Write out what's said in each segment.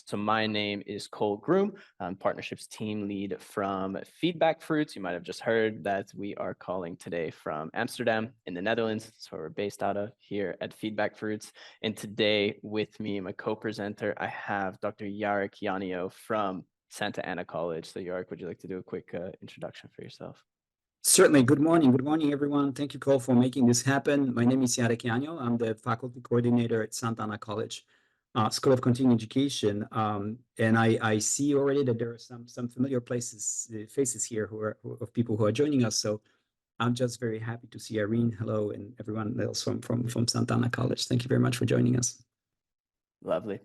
So my name is Cole Groom. I'm partnerships team lead from FeedbackFruits. You might have just heard that we are calling today from Amsterdam in the Netherlands. That's where we're based out of here at FeedbackFruits. And today with me, my co-presenter, I have Dr. Jarek Janio from Santa Ana College. So Jarek, would you like to do a quick introduction for yourself? Certainly. Good morning. Good morning, everyone. Thank you, Cole, for making this happen. My name is Jarek Janio. I'm the faculty coordinator at Santa Ana College School of Continuing Education. And I see already that there are some familiar faces here of people who are joining us. So I'm just very happy to see Irene. Hello, and everyone else from Santa Ana College. Thank you very much for joining us. Lovely.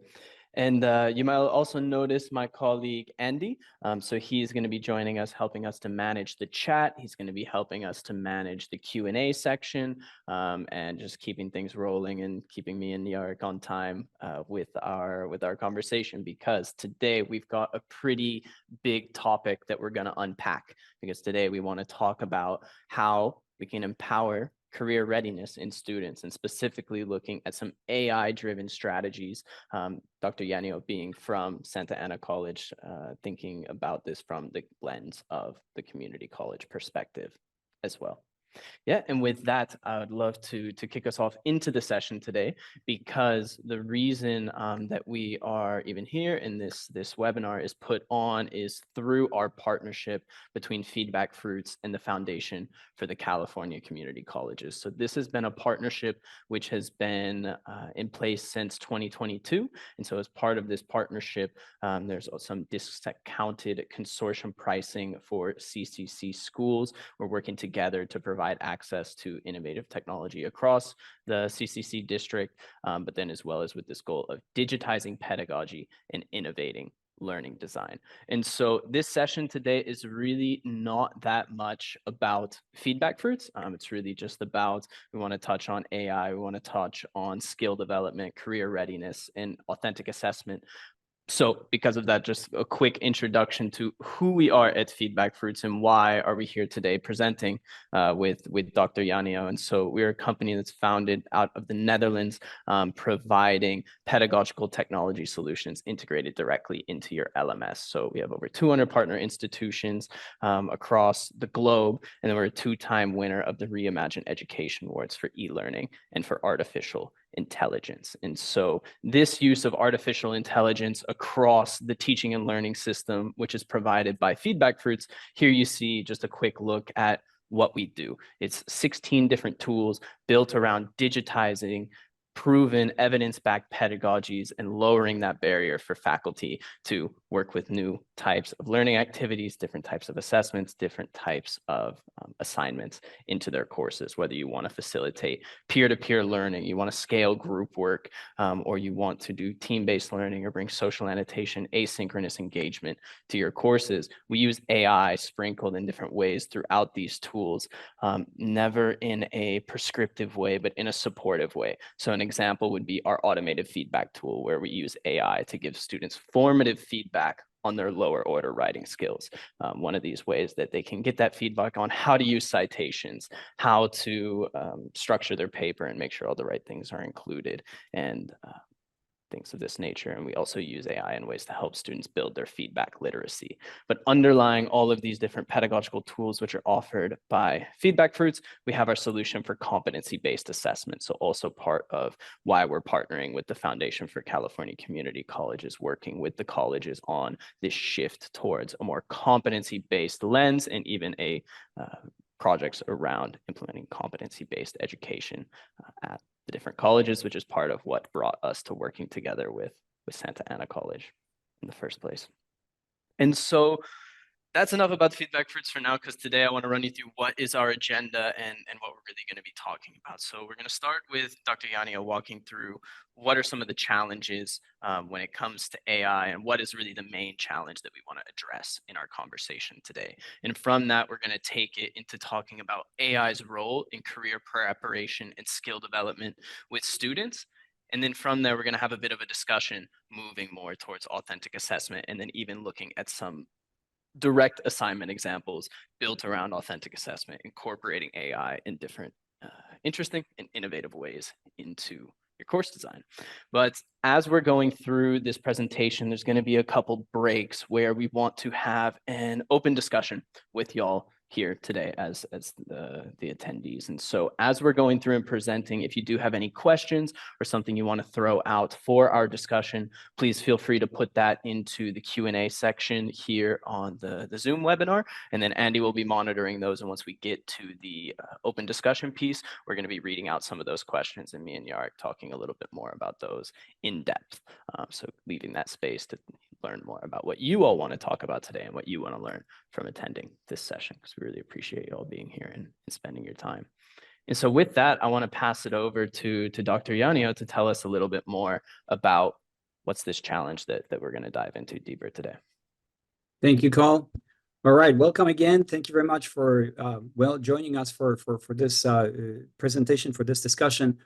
And you might also notice my colleague, Andy. So he's going to be joining us, helping us to manage the chat. He's going to be helping us to manage the Q&A section and just keeping things rolling and keeping me and Jarek on time with our conversation, because today we've got a pretty big topic that we're going to unpack, because today we want to talk about how we can empower career readiness in students, and specifically looking at some AI-driven strategies. Dr. Janio being from Santa Ana College, thinking about this from the lens of the community college perspective as well. Yeah, and with that, I would love to kick us off into the session today, because the reason that we are even here in this webinar is put on is through our partnership between FeedbackFruits and the Foundation for the California Community Colleges. So this has been a partnership which has been in place since 2022. And so as part of this partnership, there's some discounted consortium pricing for CCC schools. We're working together to provide access to innovative technology across the CCC district, but then as well as with this goal of digitizing pedagogy and innovating learning design. And so this session today is really not that much about FeedbackFruits. It's really just about, we want to touch on AI, we want to touch on skill development, career readiness, and authentic assessment. So because of that, just a quick introduction to who we are at FeedbackFruits and why are we here today presenting with Dr. Janio. And so we're a company that's founded out of the Netherlands, providing pedagogical technology solutions integrated directly into your LMS. So we have over 200 partner institutions across the globe, and then we're a two-time winner of the Reimagine Education Awards for e-learning and for artificial intelligence. And so this use of artificial intelligence across the teaching and learning system, which is provided by FeedbackFruits, here you see just a quick look at what we do. It's 16 different tools built around digitizing proven evidence-backed pedagogies and lowering that barrier for faculty to work with new types of learning activities, different types of assessments, different types of assignments into their courses, whether you want to facilitate peer-to-peer learning, you want to scale group work, or you want to do team-based learning or bring social annotation, asynchronous engagement to your courses. We use AI sprinkled in different ways throughout these tools, never in a prescriptive way, but in a supportive way. So an example would be our automated feedback tool, where we use AI to give students formative feedback on their lower order writing skills. One of these ways that they can get that feedback on how to use citations, how to structure their paper and make sure all the right things are included, and things of this nature. And we also use AI in ways to help students build their feedback literacy. But underlying all of these different pedagogical tools which are offered by FeedbackFruits, we have our solution for competency-based assessment. So also part of why we're partnering with the Foundation for California Community Colleges, working with the colleges on this shift towards a more competency-based lens, and even a projects around implementing competency-based education at the different colleges, which is part of what brought us to working together with Santa Ana College in the first place. And so that's enough about FeedbackFruits for now, because today I want to run you through what is our agenda and what we're really going to be talking about. So we're going to start with Dr. Janio walking through what are some of the challenges when it comes to AI, and what is really the main challenge that we want to address in our conversation today. And from that, we're going to take it into talking about AI's role in career preparation and skill development with students. And then from there, we're going to have a bit of a discussion moving more towards authentic assessment, and then even looking at some direct assignment examples built around authentic assessment, incorporating AI in different interesting and innovative ways into your course design. But as we're going through this presentation, there's going to be a couple breaks where we want to have an open discussion with y'all here today as the attendees. And so as we're going through and presenting, if you do have any questions or something you want to throw out for our discussion, please feel free to put that into the Q&A section here on the Zoom webinar. And then Andy will be monitoring those. And once we get to the open discussion piece, we're going to be reading out some of those questions and me and Yarek talking a little bit more about those in depth. So leaving that space to learn more about what you all want to talk about today and what you want to learn from attending this session, because we really appreciate you all being here and spending your time. And so with that, I want to pass it over to Dr. Yanio to tell us a little bit more about what's this challenge that we're going to dive into deeper today. Thank you, Carl. All right, welcome again. Thank you very much for joining us for this presentation, for this discussion.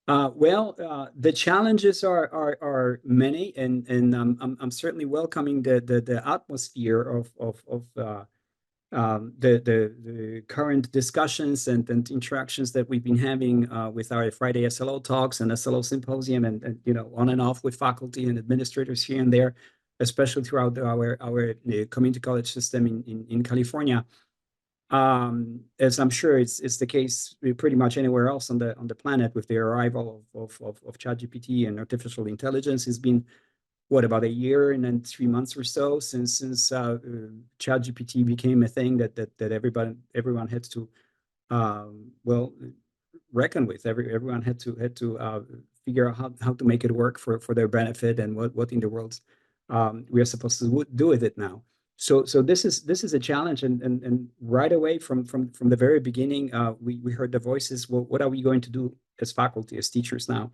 The challenges are many, and I'm certainly welcoming the atmosphere of the current discussions and interactions that we've been having with our Friday SLO talks and SLO symposium, and on and off with faculty and administrators here and there, especially throughout our community college system in California. As I'm sure it's the case pretty much anywhere else on the planet, with the arrival of ChatGPT and artificial intelligence. It's been about a year and then 3 months or so since ChatGPT became a thing that everyone had to reckon with. Everyone had to figure out how to make it work for their benefit, and what in the world we are supposed to do with it now. So this is a challenge, and right away from the very beginning, we heard the voices. Well, what are we going to do as faculty, as teachers now?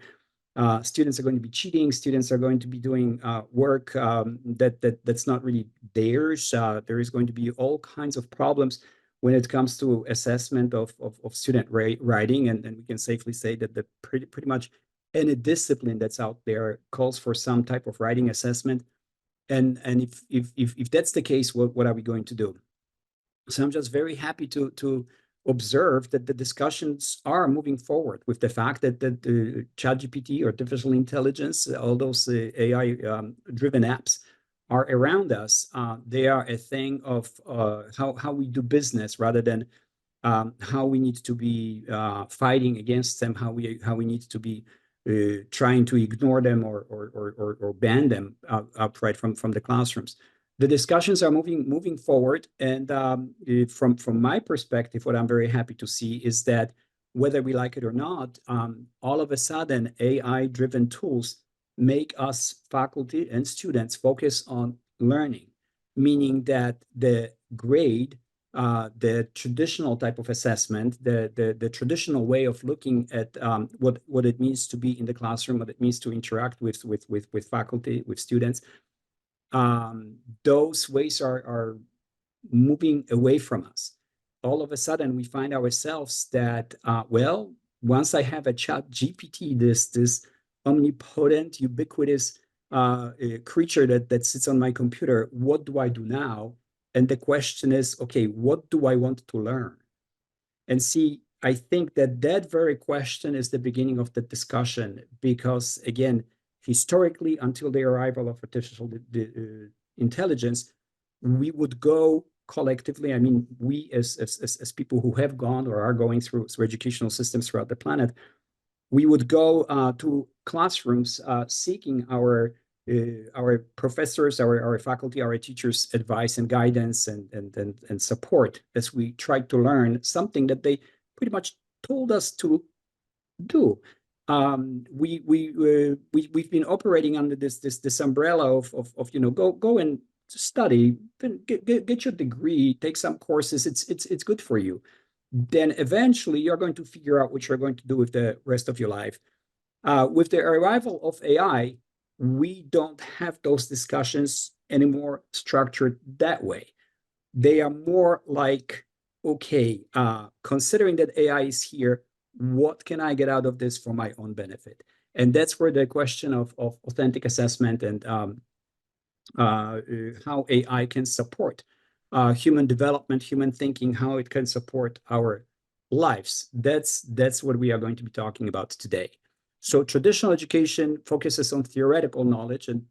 Students are going to be cheating. Students are going to be doing work that's not really theirs. There is going to be all kinds of problems when it comes to assessment of student writing, and we can safely say that pretty much any discipline that's out there calls for some type of writing assessment. And if that's the case, what are we going to do? So I'm just very happy to observe that the discussions are moving forward with the fact that the ChatGPT, artificial intelligence, all those AI-driven apps are around us. They are a thing of how we do business, rather than how we need to be fighting against them, how we need to be trying to ignore them or ban them outright from the classrooms. The discussions are moving forward, and from my perspective, what I'm very happy to see is that whether we like it or not, all of a sudden AI-driven tools make us faculty and students focus on learning, meaning that the grade, the traditional type of assessment, the traditional way of looking at what it means to be in the classroom, what it means to interact with faculty, with students, those ways are moving away from us. All of a sudden, we find ourselves that, once I have a ChatGPT, this omnipotent, ubiquitous creature that sits on my computer, what do I do now? And the question is, okay, what do I want to learn? And see, I think that very question is the beginning of the discussion, because again, historically, until the arrival of artificial intelligence, we would go collectively. I mean, we as people who have gone or are going through educational systems throughout the planet, we would go to classrooms seeking our professors, our faculty, our teachers' advice and guidance and support as we tried to learn something that they pretty much told us to do. We've been operating under this umbrella of go and study, then get your degree, take some courses. It's good for you. Then eventually you're going to figure out what you're going to do with the rest of your life. With the arrival of AI, we don't have those discussions anymore structured that way. They are more like, okay, considering that AI is here, what can I get out of this for my own benefit? And that's where the question of authentic assessment and how AI can support human development, human thinking, how it can support our lives. That's what we are going to be talking about today. So traditional education focuses on theoretical knowledge, and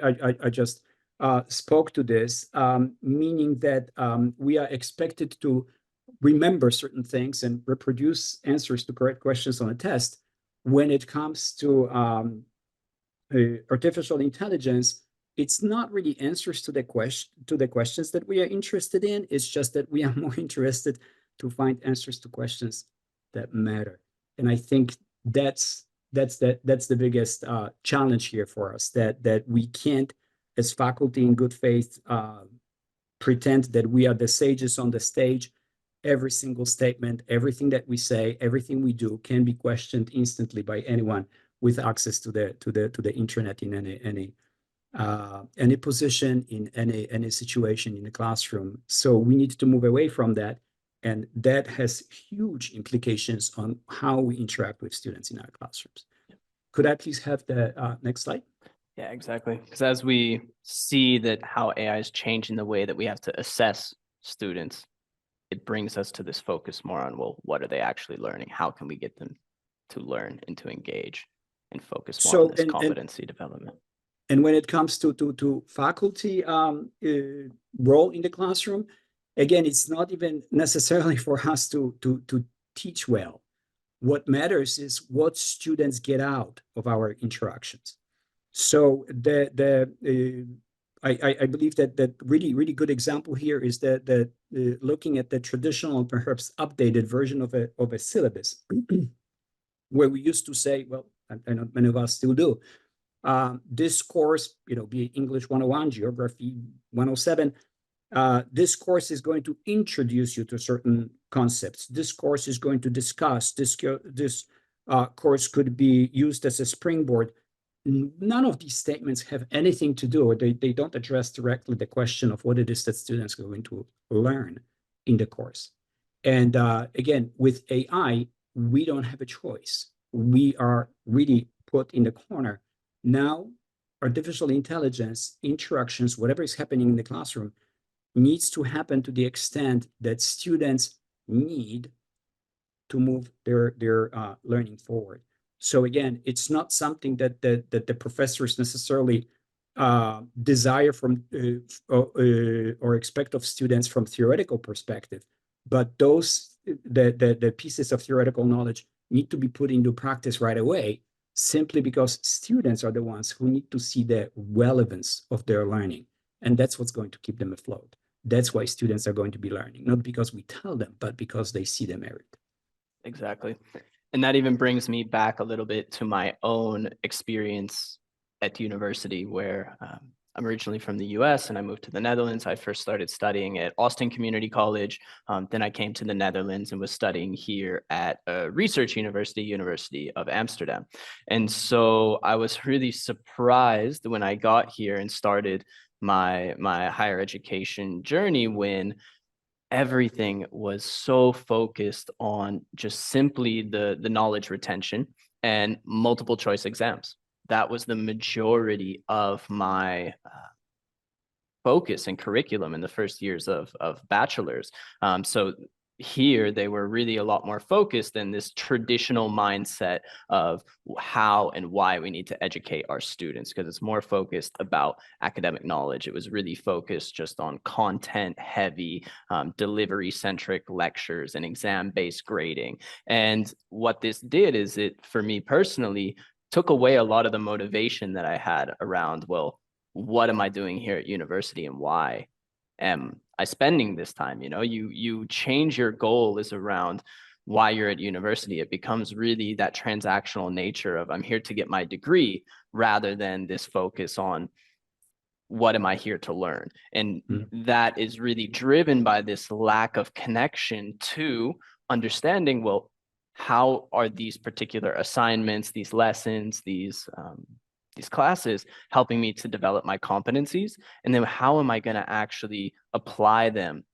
I just spoke to this, meaning that we are expected to remember certain things and reproduce answers to correct questions on a test. When it comes to artificial intelligence, it's not really answers to the questions that we are interested in. It's just that we are more interested to find answers to questions that matter. And I think that's the biggest challenge here for us, that we can't, as faculty in good faith, pretend that we are the sages on the stage. Every single statement, everything that we say, everything we do can be questioned instantly by anyone with access to the internet in any position, in any situation in the classroom. So we need to move away from that, and that has huge implications on how we interact with students in our classrooms. Could I please have the next slide? Yeah, exactly. Because as we see that how AI is changing the way that we have to assess students, it brings us to this focus more on, well, what are they actually learning? How can we get them to learn and to engage and focus more on this competency development? And when it comes to faculty role in the classroom, again, it's not even necessarily for us to teach well. What matters is what students get out of our interactions. So I believe that really good example here is that looking at the traditional, perhaps updated version of a syllabus, where we used to say, well, I know many of us still do, this course, be it English 101, Geography 107, this course is going to introduce you to certain concepts. This course is going to discuss, this course could be used as a springboard. None of these statements have anything to do, or they don't address directly the question of what it is that students are going to learn in the course. And again, with AI, we don't have a choice. We are really put in the corner. Now, artificial intelligence, interactions, whatever is happening in the classroom, needs to happen to the extent that students need to move their learning forward. So again, it's not something that the professors necessarily desire from or expect of students from theoretical perspective, but the pieces of theoretical knowledge need to be put into practice right away, simply because students are the ones who need to see the relevance of their learning, and that's what's going to keep them afloat. That's why students are going to be learning, not because we tell them, but because they see the merit. Exactly. And that even brings me back a little bit to my own experience at university, where I'm originally from the US and I moved to the Netherlands. I first started studying at Austin Community College. Then I came to the Netherlands and was studying here at a research university, University of Amsterdam. And so I was really surprised when I got here and started my higher education journey, when everything was so focused on just simply the knowledge retention and multiple choice exams. That was the majority of my focus and curriculum in the first years of bachelor's. So here they were really a lot more focused in this traditional mindset of how and why we need to educate our students, because it's more focused about academic knowledge. It was really focused just on content heavy, delivery centric lectures and exam based grading. And what this did is, it, for me personally, took away a lot of the motivation that I had around, well, what am I doing here at university and why am I spending this time? You change your goal is around why you're at university. It becomes really that transactional nature of, I'm here to get my degree, rather than this focus on what am I here to learn? And that is really driven by this lack of connection to understanding, well, how are these particular assignments, these lessons, these classes helping me to develop my competencies? And then how am I going to actually apply them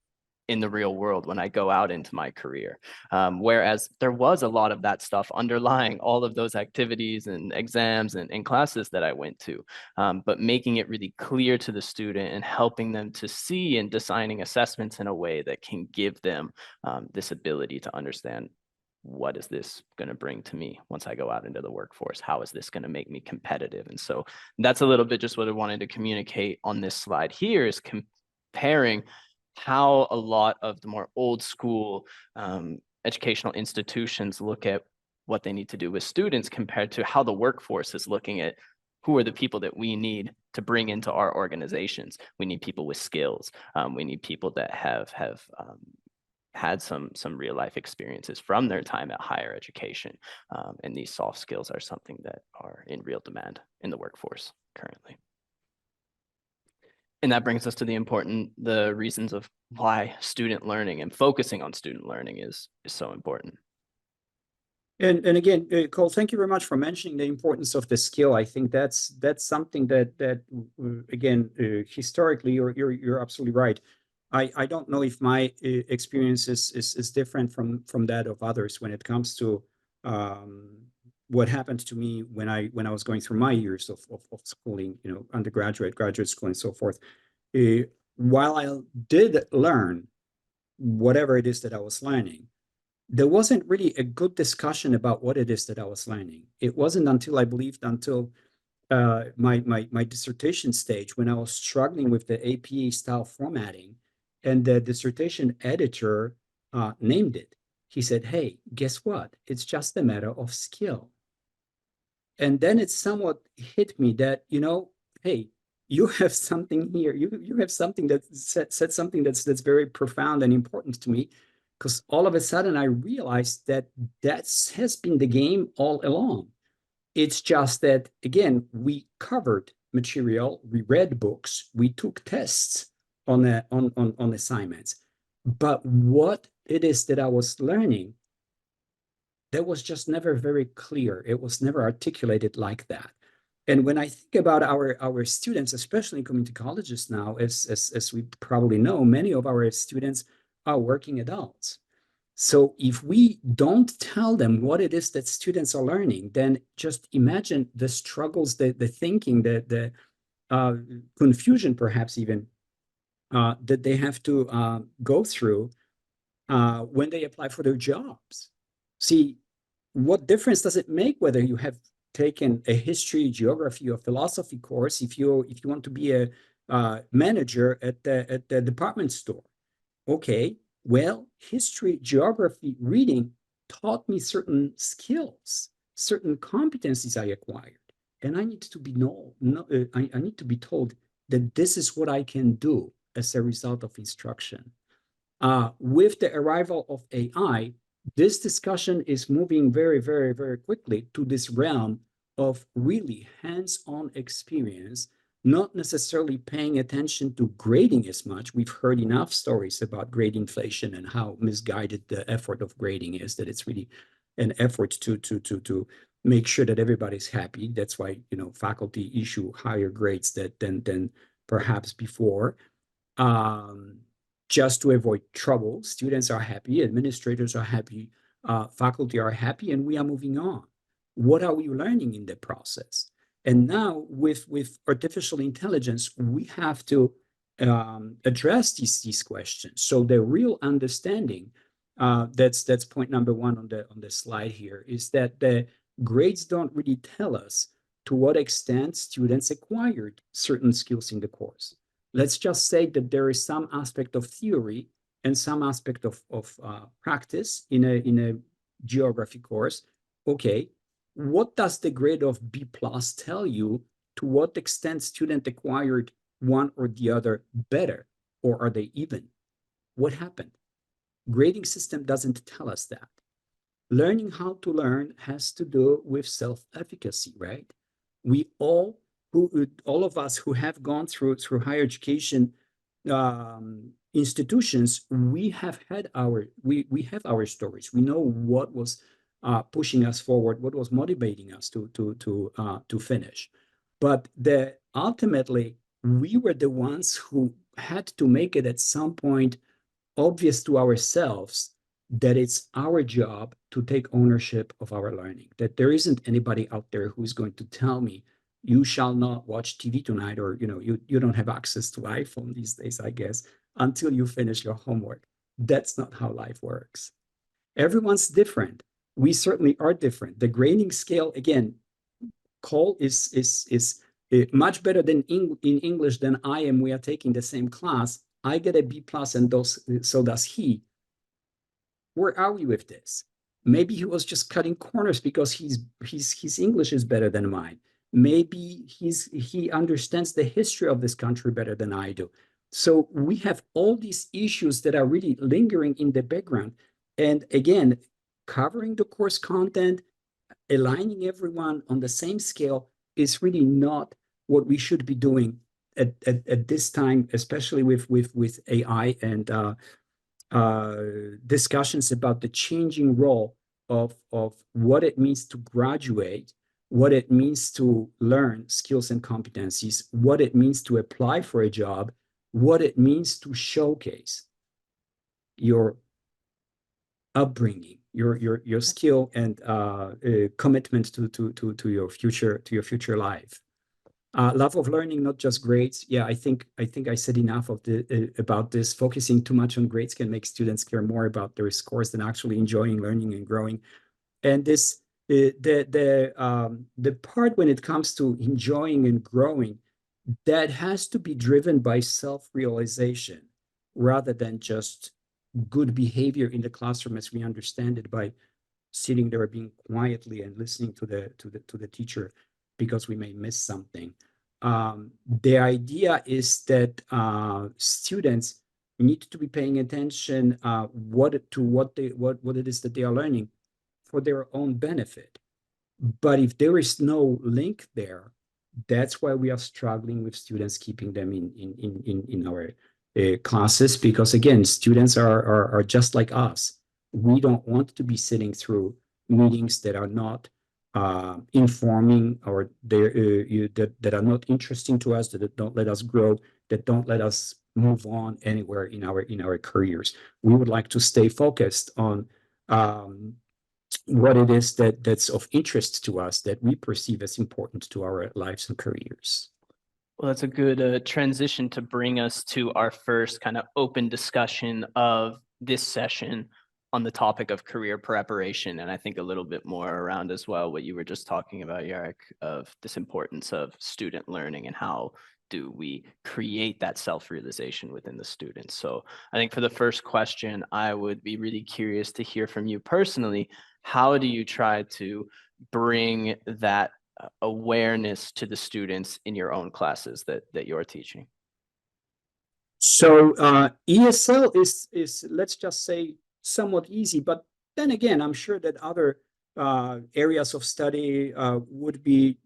in the real world when I go out into my career? Whereas there was a lot of that stuff underlying all of those activities and exams and classes that I went to, but making it really clear to the student and helping them to see and designing assessments in a way that can give them this ability to understand what is this going to bring to me once I go out into the workforce? How is this going to make me competitive? And so that's a little bit just what I wanted to communicate on this slide here, is comparing how a lot of the more old school educational institutions look at what they need to do with students compared to how the workforce is looking at who are the people that we need to bring into our organizations. We need people with skills. We need people that have had some real life experiences from their time at higher education. And these soft skills are something that are in real demand in the workforce currently. And that brings us to the reasons of why student learning and focusing on student learning is so important. And again, Cole, thank you very much for mentioning the importance of the skill. I think that's something that again, historically, you're absolutely right. I don't know if my experience is different from that of others when it comes to what happened to me when I was going through my years of schooling, undergraduate, graduate school, and so forth. While I did learn whatever it is that I was learning, there wasn't really a good discussion about what it is that I was learning. It wasn't until my dissertation stage, when I was struggling with the APA style formatting, and the dissertation editor named it. He said, "Hey, guess what? It's just a matter of skill." And then it somewhat hit me that, hey, you have something here. You have something that said something that's very profound and important to me, because all of a sudden I realized that has been the game all along. It's just that, again, we covered material, we read books, we took tests on assignments. But what it is that I was learning, that was just never very clear. It was never articulated like that. And when I think about our students, especially in community colleges now, as we probably know, many of our students are working adults. So if we don't tell them what it is that students are learning, then just imagine the struggles, the thinking, the confusion, perhaps even, that they have to go through when they apply for their jobs. See, what difference does it make whether you have taken a history, geography, or philosophy course if you want to be a manager at the department store? Okay, well, history, geography, reading taught me certain skills, certain competencies I acquired, and I need to be I need to be told that this is what I can do as a result of instruction. With the arrival of AI, this discussion is moving very, very, very quickly to this realm of really hands-on experience, not necessarily paying attention to grading as much. We've heard enough stories about grade inflation and how misguided the effort of grading is, that it's really an effort to make sure that everybody's happy. That's why, faculty issue higher grades than perhaps before. Just to avoid trouble. Students are happy, administrators are happy, faculty are happy, and we are moving on. What are we learning in the process? And now with artificial intelligence, we have to address these questions. So the real understanding, that's point number one on the slide here, is that the grades don't really tell us to what extent students acquired certain skills in the course. Let's just say that there is some aspect of theory and some aspect of practice in a geography course. Okay, what does the grade of B+ tell you? To what extent student acquired one or the other better, or are they even? What happened? Grading system doesn't tell us that. Learning how to learn has to do with self-efficacy, right? We all of us who have gone through higher education institutions, we have our stories. We know what was pushing us forward, what was motivating us to finish. But ultimately, we were the ones who had to make it at some point obvious to ourselves that it's our job to take ownership of our learning, that there isn't anybody out there who's going to tell me, you shall not watch TV tonight, or you don't have access to iPhone these days, I guess, until you finish your homework. That's not how life works. Everyone's different. We certainly are different. The grading scale, again, Cole is much better than in English than I am. We are taking the same class. I get a B plus, and so does he. Where are we with this? Maybe he was just cutting corners because his English is better than mine. Maybe he understands the history of this country better than I do. So we have all these issues that are really lingering in the background. And again, covering the course content, aligning everyone on the same scale is really not what we should be doing at this time, especially with AI and discussions about the changing role of what it means to graduate, what it means to learn skills and competencies, what it means to apply for a job, what it means to showcase your upbringing, your skill and commitment to your future life. Love of learning, not just grades. Yeah, I think I said enough of about this. Focusing too much on grades can make students care more about their scores than actually enjoying learning and growing. And this the part when it comes to enjoying and growing, that has to be driven by self-realization rather than just good behavior in the classroom as we understand it, by sitting there being quietly and listening to the teacher because we may miss something. The idea is that students need to be paying attention what it is that they are learning for their own benefit. But if there is no link there, that's why we are struggling with students, keeping them in our classes, because again, students are just like us. We don't want to be sitting through meetings that are not informing, or that are not interesting to us, that don't let us grow, that don't let us move on anywhere in our careers. We would like to stay focused on what it is that's of interest to us, that we perceive as important to our lives and careers. Well, that's a good transition to bring us to our first kind of open discussion of this session on the topic of career preparation. And I think a little bit more around as well what you were just talking about, Yarek, of this importance of student learning and how do we create that self-realization within the students. So I think for the first question, I would be really curious to hear from you personally. How do you try to bring that awareness to the students in your own classes that you're teaching? So ESL is let's just say somewhat easy, but then again, I'm sure that other areas of study would be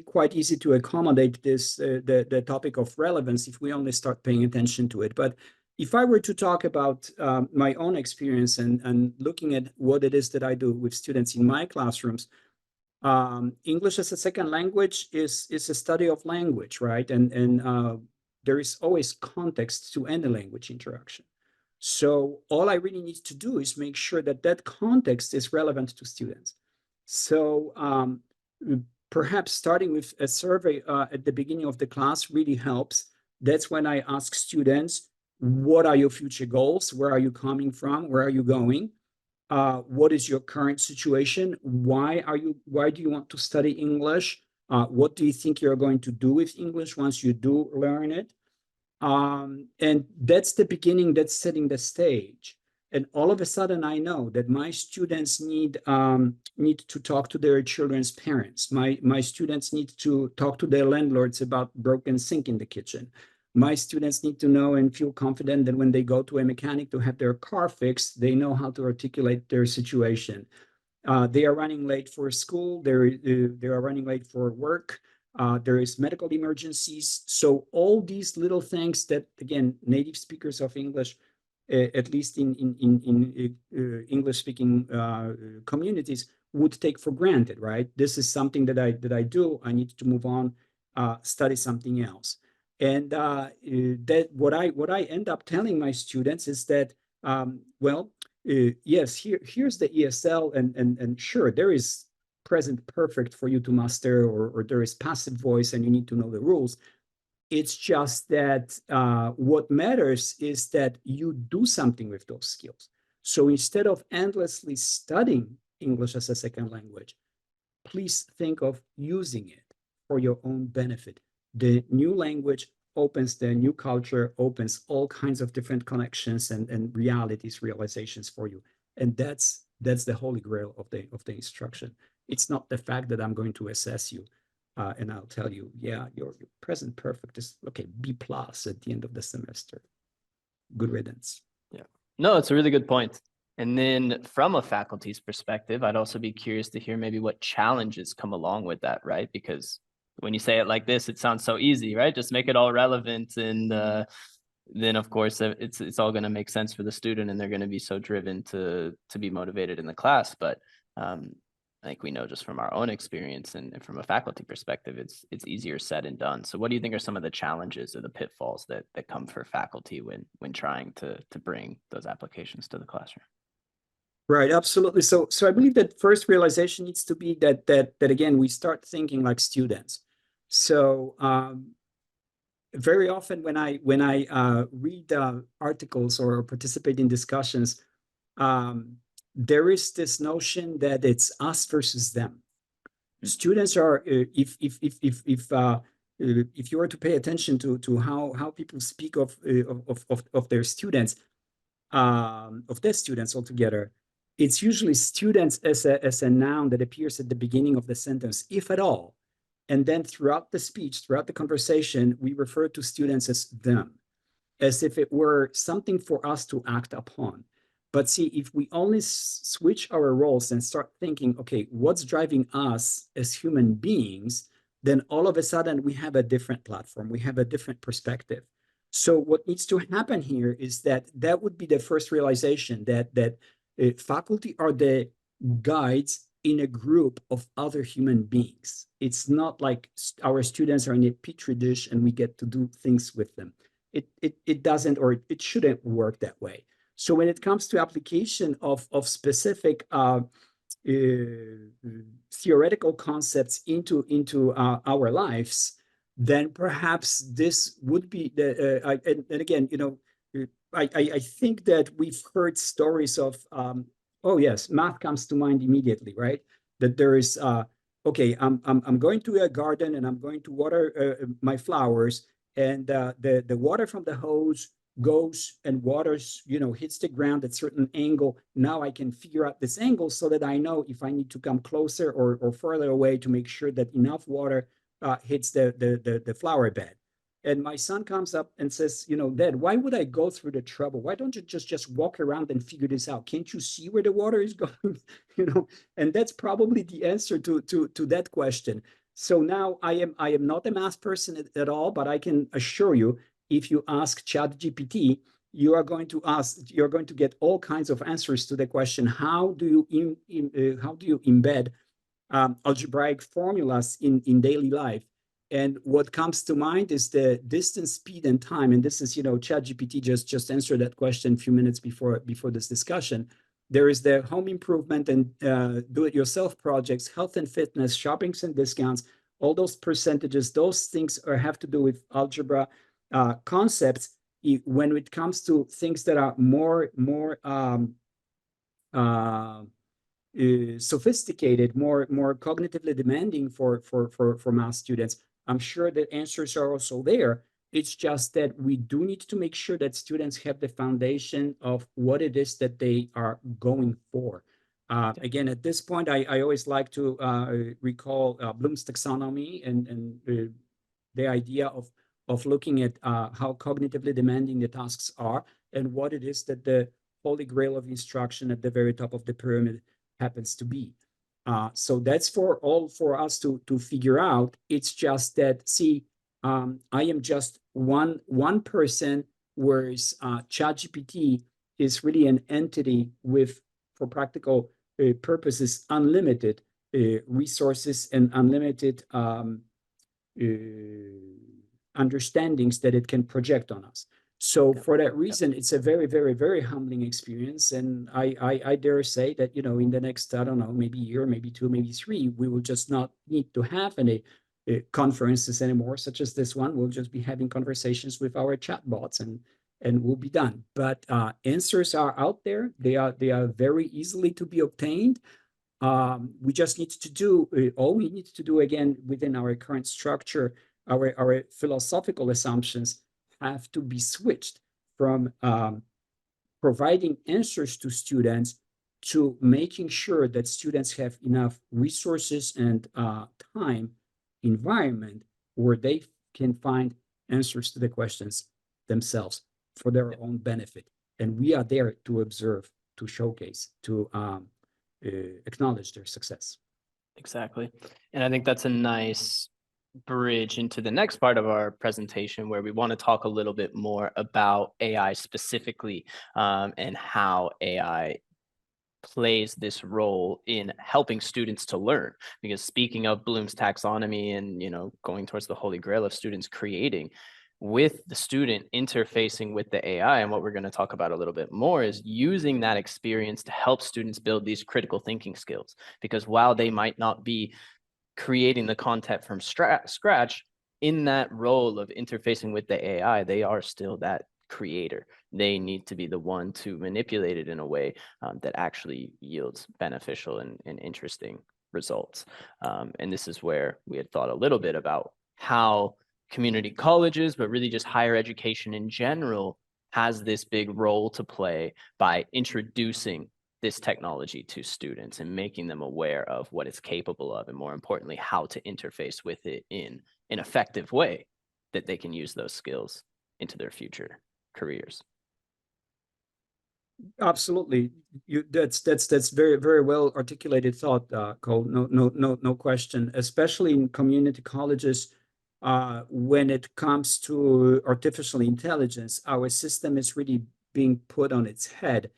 quite easy to accommodate this the topic of relevance if we only start paying attention to it. But if I were to talk about my own experience and looking at what it is that I do with students in my classrooms, English as a second language is a study of language, right? And there is always context to any language interaction. So all I really need to do is make sure that that context is relevant to students. So perhaps starting with a survey at the beginning of the class really helps. That's when I ask students, what are your future goals? Where are you coming from? Where are you going? What is your current situation? Why do you want to study English? What do you think you're going to do with English once you do learn it? And that's the beginning, that's setting the stage. And all of a sudden, I know that my students need to talk to their children's parents. My students need to talk to their landlords about broken sink in the kitchen. My students need to know and feel confident that when they go to a mechanic to have their car fixed, they know how to articulate their situation. They are running late for school. They are running late for work. There is medical emergencies. So all these little things that, again, native speakers of English, at least in English-speaking communities, would take for granted, right? This is something that I do. I need to move on, study something else. And that what I end up telling my students is that, yes, here's the ESL, and sure, there is present perfect for you to master, or there is passive voice and you need to know the rules. It's just that what matters is that you do something with those skills. So instead of endlessly studying English as a second language, please think of using it for your own benefit. The new language opens the new culture, opens all kinds of different connections and realities, realizations for you. And that's the holy grail of the instruction. It's not the fact that I'm going to assess you and I'll tell you, yeah, your present perfect is okay, B plus at the end of the semester. Good riddance. Yeah. No, it's a really good point. And then from a faculty's perspective, I'd also be curious to hear maybe what challenges come along with that, right? Because when you say it like this, it sounds so easy, right? Just make it all relevant, and then of course it's all going to make sense for the student, and they're going to be so driven to be motivated in the class. But I think we know just from our own experience and from a faculty perspective, it's easier said than done. So what do you think are some of the challenges or the pitfalls that come for faculty when trying to bring those applications to the classroom? Right, absolutely. So I believe that first realization needs to be that again, we start thinking like students. So very often when I read articles or participate in discussions, there is this notion that it's us versus them. Students are if you were to pay attention to how people speak of their students, of their students altogether, it's usually students as a noun that appears at the beginning of the sentence, if at all. And then throughout the speech, throughout the conversation, we refer to students as them, as if it were something for us to act upon. But see, if we only switch our roles and start thinking, okay, what's driving us as human beings, then all of a sudden we have a different platform, we have a different perspective. So what needs to happen here is that would be the first realization that faculty are the guides in a group of other human beings. It's not like our students are in a petri dish and we get to do things with them. It doesn't, or it shouldn't work that way. So when it comes to application of specific theoretical concepts into our lives, then perhaps this would be the and again, I think that we've heard stories of oh yes, math comes to mind immediately, right? That there is okay, I'm going to a garden and I'm going to water my flowers, and the water from the hose goes and waters, hits the ground at certain angle. Now I can figure out this angle so that I know if I need to come closer or further away to make sure that enough water hits the flower bed. And my son comes up and says, Dad, why would I go through the trouble? Why don't you just walk around and figure this out? Can't you see where the water is going? And that's probably the answer to that question. So now I am not a math person at all, but I can assure you, if you ask ChatGPT, you're going to get all kinds of answers to the question: how do you embed algebraic formulas in daily life? And what comes to mind is the distance, speed, and time. And this is, ChatGPT just answered that question a few minutes before this discussion. There is the home improvement and do-it-yourself projects, health and fitness, shoppings and discounts, all those percentages, those things have to do with algebra concepts. When it comes to things that are more sophisticated, more cognitively demanding for math students, I'm sure that answers are also there. It's just that we do need to make sure that students have the foundation of what it is that they are going for. Again, at this point, I always like to recall Bloom's taxonomy and the idea of looking at how cognitively demanding the tasks are and what it is that the holy grail of instruction at the very top of the pyramid happens to be. So that's for us to figure out. It's just that, see, I am just one person, whereas ChatGPT is really an entity with, for practical purposes, unlimited resources and unlimited understandings that it can project on us. So for that reason, it's a very, very, very humbling experience. And I dare say that, in the next, I don't know, maybe year, maybe two, maybe three, we will just not need to have any conferences anymore, such as this one. We'll just be having conversations with our chatbots, and and we'll be done. But answers are out there. They are very easily to be obtained. We just need to do all we need to do again within our current structure. Our philosophical assumptions have to be switched from providing answers to students to making sure that students have enough resources and time, environment where they can find answers to the questions themselves for their own benefit. And we are there to observe, to showcase, to acknowledge their success. Exactly. And I think that's a nice bridge into the next part of our presentation, where we want to talk a little bit more about AI specifically, and how AI plays this role in helping students to learn. Because speaking of Bloom's taxonomy and, going towards the holy grail of students creating, with the student interfacing with the AI, and what we're going to talk about a little bit more is using that experience to help students build these critical thinking skills. Because while they might not be creating the content from scratch, in that role of interfacing with the AI, they are still that creator. They need to be the one to manipulate it in a way that actually yields beneficial and interesting results. And this is where we had thought a little bit about how community colleges, but really just higher education in general, has this big role to play by introducing this technology to students and making them aware of what it's capable of, and more importantly, how to interface with it in an effective way that they can use those skills into their future careers. Absolutely. That's very, very well articulated thought, Cole. No question, especially in community colleges. When it comes to artificial intelligence, our system is really being put on its head.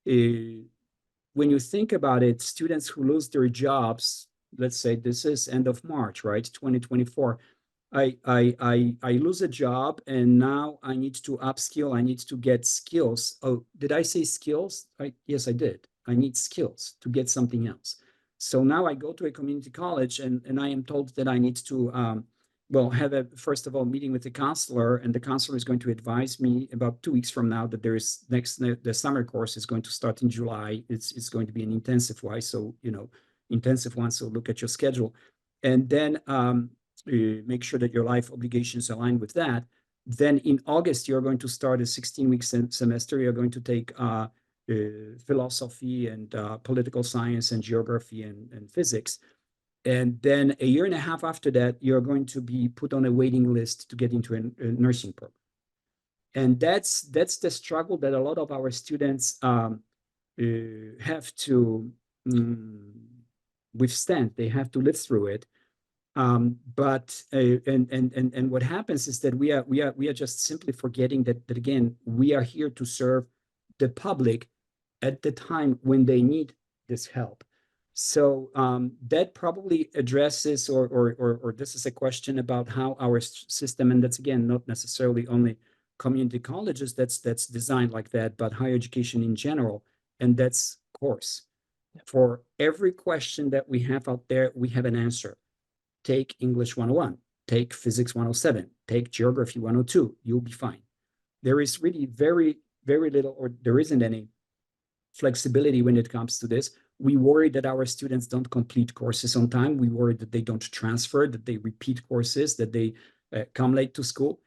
When you think about it, students who lose their jobs, let's say this is end of March, right? 2024. I lose a job and now I need to upskill. I need to get skills. Oh, did I say skills? Yes, I did. I need skills to get something else. So now I go to a community college and I am told that I need to have a first of all meeting with the counselor, and the counselor is going to advise me about 2 weeks from now that there is the summer course is going to start in July. It's going to be an intensive one, so intensive one. So look at your schedule, and then make sure that your life obligations align with that. Then in August, you're going to start a 16-week semester. You're going to take philosophy and political science and geography and physics. And then a year and a half after that, you're going to be put on a waiting list to get into a nursing program. And that's the struggle that a lot of our students have to withstand. They have to live through it. But what happens is that we are just simply forgetting that again, we are here to serve the public at the time when they need this help. So that probably addresses, or this is a question about how our system, and that's again not necessarily only community colleges that's designed like that, but higher education in general, and that's course. For every question that we have out there, we have an answer. Take English 101, take Physics 107, take Geography 102, you'll be fine. There is really very, very little, or there isn't any flexibility when it comes to this. We worry that our students don't complete courses on time. We worry that they don't transfer, that they repeat courses, that they come late to school.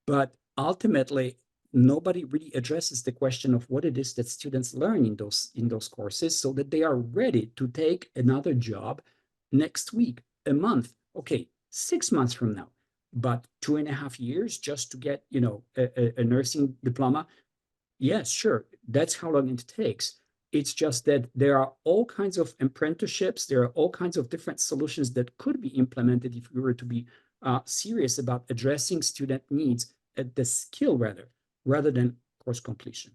But ultimately, nobody really addresses the question of what it is that students learn in those courses, so that they are ready to take another job next week, a month, okay, 6 months from now. But 2.5 years just to get a nursing diploma? Yes, sure, that's how long it takes. It's just that there are all kinds of apprenticeships, there are all kinds of different solutions that could be implemented if we were to be serious about addressing student needs at the skill rather than course completion.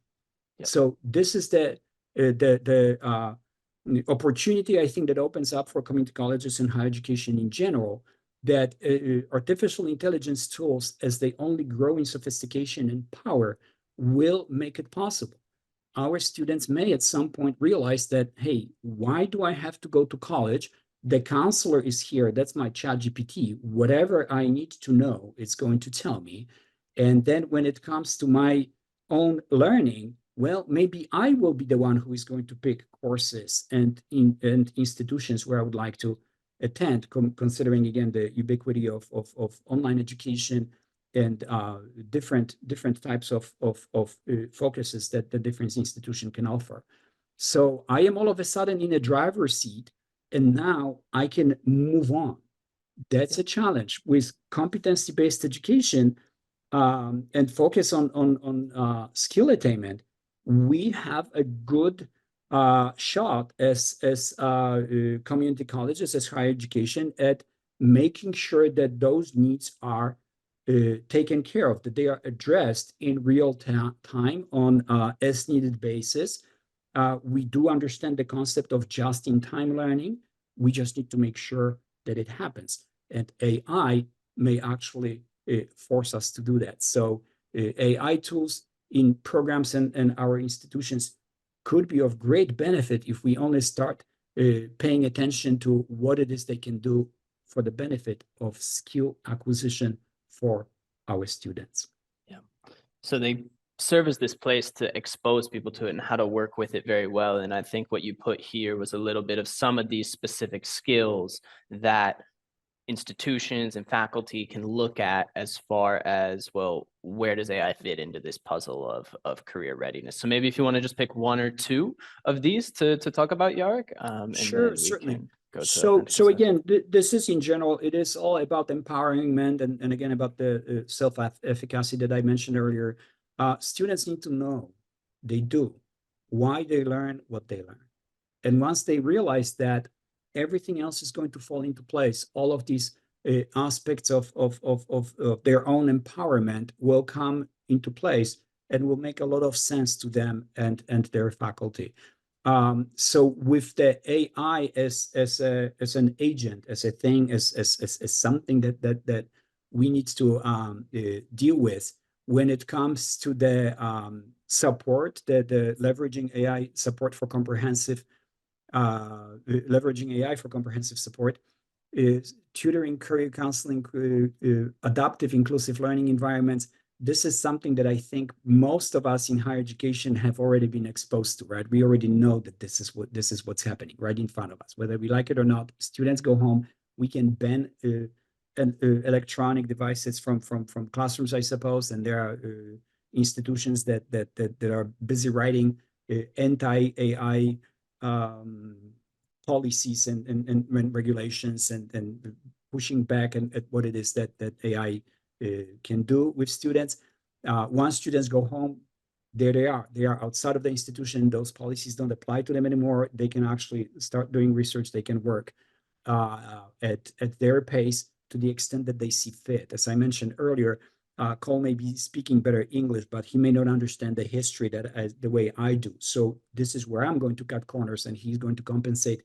Yep. So this is the opportunity, I think, that opens up for community colleges and higher education in general, that artificial intelligence tools, as they only grow in sophistication and power, will make it possible. Our students may at some point realize that, hey, why do I have to go to college? The counselor is here. That's my ChatGPT. Whatever I need to know, it's going to tell me. And then when it comes to my own learning, well, maybe I will be the one who is going to pick courses and institutions where I would like to attend, considering again the ubiquity of online education and different types of focuses that the different institution can offer. So I am all of a sudden in a driver's seat, and now I can move on. That's a challenge with competency-based education and focus on skill attainment. We have a good shot as community colleges, as higher education, at making sure that those needs are taken care of, that they are addressed in real time on as needed basis. We do understand the concept of just-in-time learning. We just need to make sure that it happens. And AI may actually force us to do that. So AI tools in programs and our institutions could be of great benefit if we only start paying attention to what it is they can do for the benefit of skill acquisition for our students. Yeah. So they serve as this place to expose people to it and how to work with it very well. And I think what you put here was a little bit of some of these specific skills that institutions and faculty can look at as far as, well, where does AI fit into this puzzle of career readiness? So maybe if you want to just pick one or two of these to talk about, Yarek, and Sure, then we certainly. can go to So again, this is in general, it is all about empowerment and again about the self-efficacy that I mentioned earlier. Students need to know, they do, why they learn what they learn. And once they realize that, everything else is going to fall into place. All of these aspects of their own empowerment will come into place and will make a lot of sense to them and their faculty. So with the AI as an agent, as a thing, as something that we need to deal with when it comes to the support, the leveraging AI support for comprehensive leveraging AI for comprehensive support, is tutoring, career counseling, adaptive, inclusive learning environments. This is something that I think most of us in higher education have already been exposed to, right? We already know that this is what's happening right in front of us, whether we like it or not. Students go home, we can ban electronic devices from classrooms, I suppose, and there are institutions that are busy writing anti-AI policies and regulations and pushing back at what it is that AI can do with students. Once students go home, there they are. They are outside of the institution. Those policies don't apply to them anymore. They can actually start doing research. They can work at their pace to the extent that they see fit. As I mentioned earlier, Cole may be speaking better English, but he may not understand the history the way I do. So this is where I'm going to cut corners, and he's going to compensate,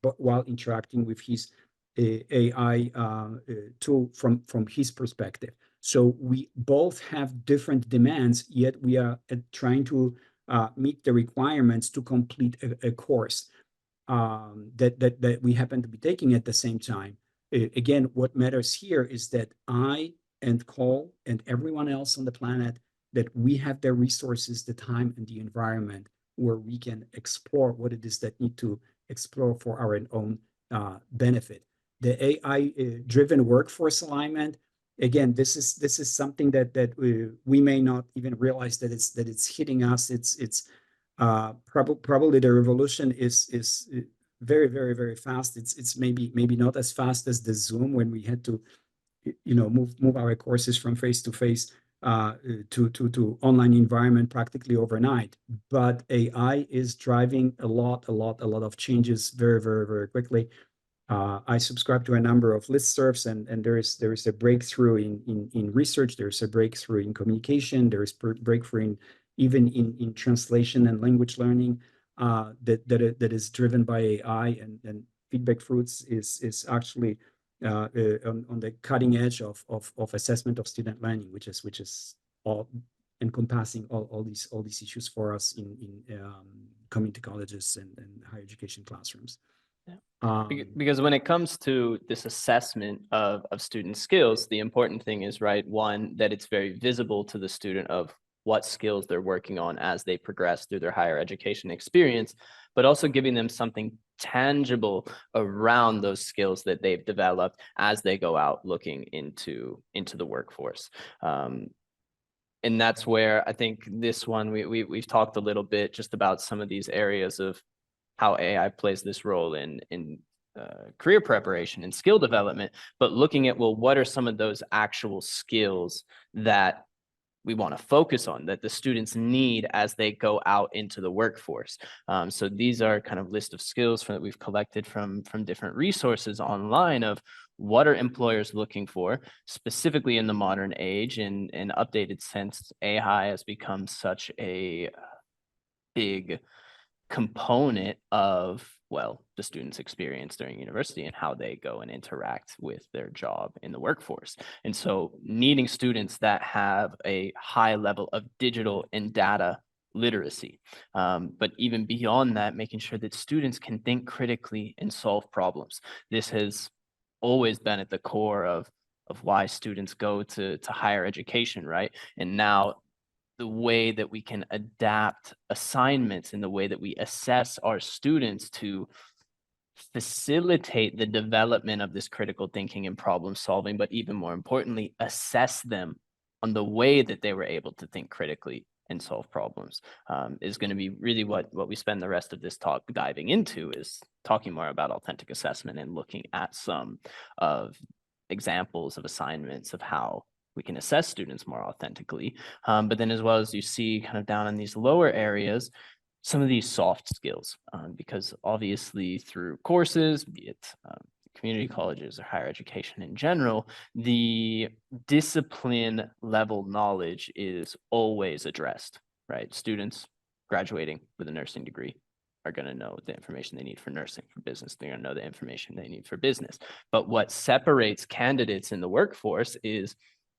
but while interacting with his AI tool from his perspective. So we both have different demands, yet we are trying to meet the requirements to complete a course that we happen to be taking at the same time. Again, what matters here is that I and Cole and everyone else on the planet, that we have the resources, the time, and the environment where we can explore what it is that need to explore for our own benefit. The AI-driven workforce alignment, again, this is something that we may not even realize that it's hitting us. It's probably the revolution is very, very, very fast. It's maybe not as fast as the Zoom when we had to move our courses from face to face to online environment practically overnight. But AI is driving a lot of changes very, very, very quickly. I subscribe to a number of listservs, and there is a breakthrough in research. There's a breakthrough in communication. There is breakthrough even in translation and language learning that is driven by AI, and FeedbackFruits is actually on the cutting edge of assessment of student learning, which is all encompassing all these issues for us in community colleges and higher education classrooms. Because when it comes to this assessment of student skills, the important thing is, right, one, that it's very visible to the student of what skills they're working on as they progress through their higher education experience, but also giving them something tangible around those skills that they've developed as they go out looking into the workforce. And that's where I think this one, we've talked a little bit just about some of these areas of how AI plays this role in career preparation and skill development, but looking at, well, what are some of those actual skills that we want to focus on, that the students need as they go out into the workforce. So these are kind of list of skills that we've collected from different resources online of what are employers looking for, specifically in the modern age, and updated since AI has become such a big component of, well, the student's experience during university and how they go and interact with their job in the workforce. And so needing students that have a high level of digital and data literacy. But even beyond that, making sure that students can think critically and solve problems. This has always been at the core of why students go to higher education, right? And now the way that we can adapt assignments and the way that we assess our students to facilitate the development of this critical thinking and problem solving, but even more importantly, assess them on the way that they were able to think critically and solve problems, is going to be really what we spend the rest of this talk diving into, is talking more about authentic assessment and looking at some of examples of assignments of how we can assess students more authentically. But then as well as you see kind of down in these lower areas, some of these soft skills, because obviously through courses, be it community colleges or higher education in general, the discipline level knowledge is always addressed, right? Students graduating with a nursing degree are going to know the information they need for nursing. For business, they're going to know the information they need for business. But what separates candidates in the workforce is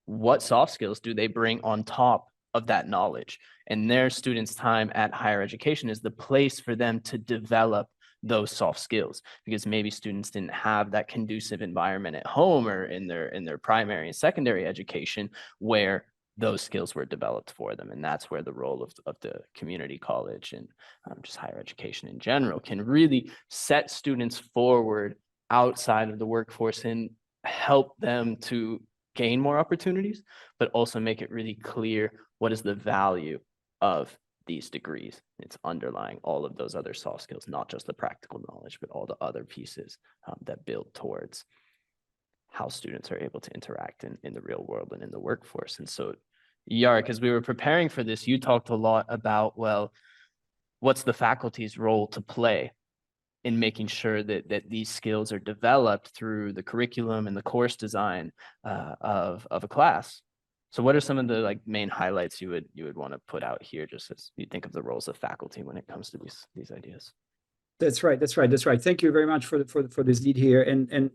what soft skills do they bring on top of that knowledge. And their students' time at higher education is the place for them to develop those soft skills, because maybe students didn't have that conducive environment at home or in their primary and secondary education where those skills were developed for them. And that's where the role of the community college and just higher education in general can really set students forward outside of the workforce and help them to gain more opportunities, but also make it really clear what is the value of these degrees. It's underlying all of those other soft skills, not just the practical knowledge, but all the other pieces that build towards how students are able to interact in the real world and in the workforce. And so, Yarik, as we were preparing for this, you talked a lot about, well, what's the faculty's role to play in making sure that these skills are developed through the curriculum and the course design of a class. So what are some of the main highlights you would want to put out here, just as you think of the roles of faculty when it comes to these ideas? That's right. Thank you very much for this lead here. And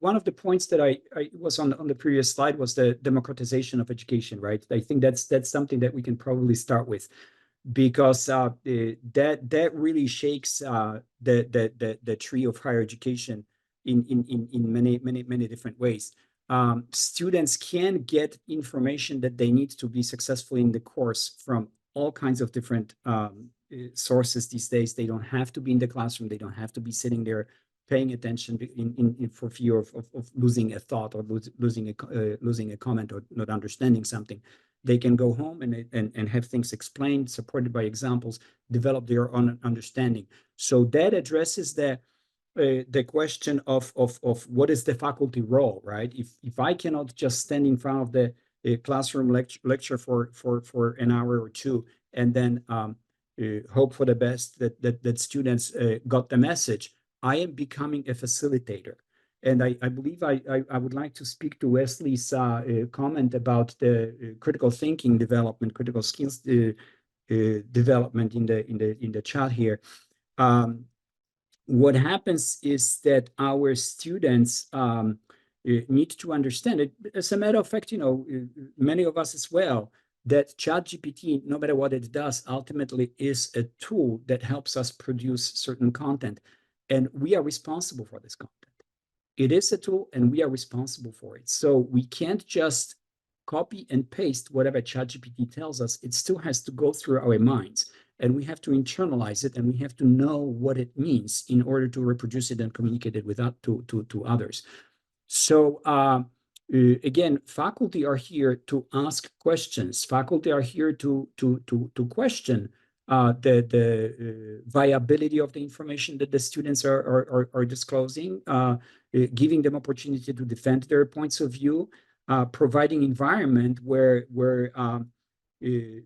one of the points that I was on the previous slide was the democratization of education, right? I think that's something that we can probably start with, because that really shakes the tree of higher education in many different ways. Students can get information that they need to be successful in the course from all kinds of different sources these days. They don't have to be in the classroom. They don't have to be sitting there paying attention for fear of losing a thought or losing a comment or not understanding something. They can go home and have things explained, supported by examples, develop their own understanding. So that addresses the question of what is the faculty role, right? If I cannot just stand in front of the classroom lecture for an hour or two and then hope for the best that students got the message, I am becoming a facilitator. And I believe I would like to speak to Wesley's comment about the critical thinking development, critical skills development in the chat here. What happens is that our students need to understand it. As a matter of fact, many of us as well, that ChatGPT, no matter what it does, ultimately is a tool that helps us produce certain content. And we are responsible for this content. It is a tool and we are responsible for it. So we can't just copy and paste whatever ChatGPT tells us. It still has to go through our minds, and we have to internalize it, and we have to know what it means in order to reproduce it and communicate it to others. So again, faculty are here to ask questions. Faculty are here to question the viability of the information that the students are disclosing, giving them opportunity to defend their points of view, providing environment where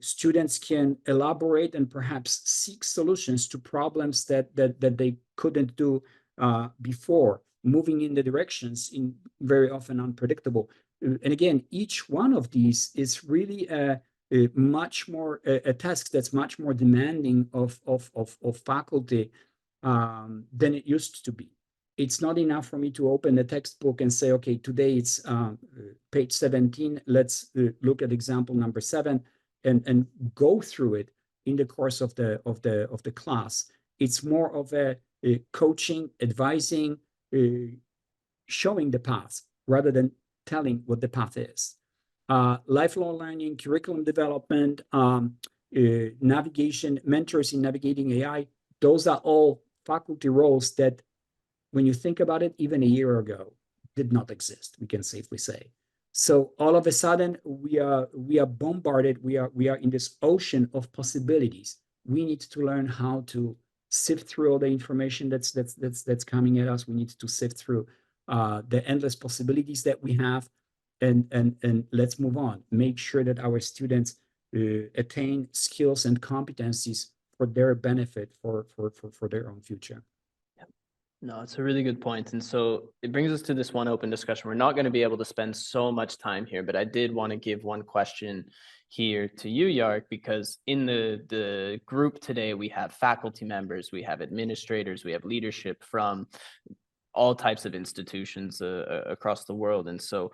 students can elaborate and perhaps seek solutions to problems that they couldn't do before, moving in the directions in very often unpredictable. And again, each one of these is really a task that's much more demanding of faculty than it used to be. It's not enough for me to open a textbook and say, okay, today it's page 17. Let's look at example number 7 and go through it in the course of the class. It's more of a coaching, advising, showing the path rather than telling what the path is. Lifelong learning, curriculum development, navigation, mentors in navigating AI, those are all faculty roles that, when you think about it, even a year ago, did not exist, we can safely say. So all of a sudden, we are bombarded. We are in this ocean of possibilities. We need to learn how to sift through all the information that's coming at us. We need to sift through the endless possibilities that we have, and let's move on. Make sure that our students attain skills and competencies for their benefit, for their own future. No, it's a really good point. And so it brings us to this one open discussion. We're not going to be able to spend so much time here, but I did want to give one question here to you, Yark, because in the group today, we have faculty members, we have administrators, we have leadership from all types of institutions across the world. And so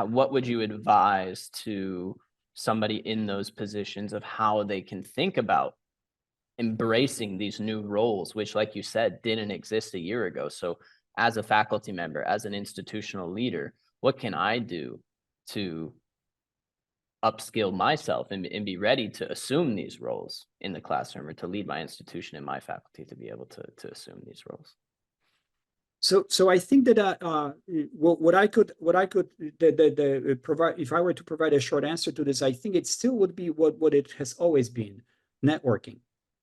what would you advise to somebody in those positions of how they can think about embracing these new roles, which, like you said, didn't exist a year ago? So as a faculty member, as an institutional leader, what can I do to upskill myself and be ready to assume these roles in the classroom, or to lead my institution and my faculty to be able to assume these roles? So I think that what I could provide, if I were to provide a short answer to this, I think it still would be what it has always been: networking.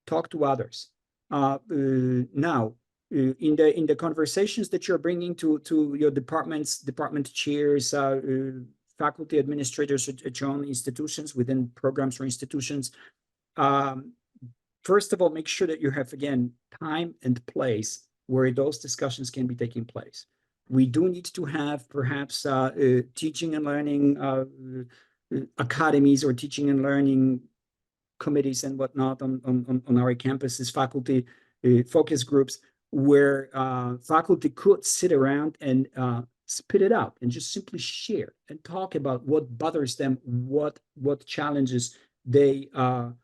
Talk to others. Now, in the conversations that you're bringing to your department chairs, faculty administrators at your own institutions, within programs or institutions, first of all, make sure that you have, again, time and place where those discussions can be taking place. We do need to have perhaps teaching and learning academies or teaching and learning committees and whatnot on our campuses, faculty focus groups, where faculty could sit around and spit it out and just simply share and talk about what bothers them, what challenges they have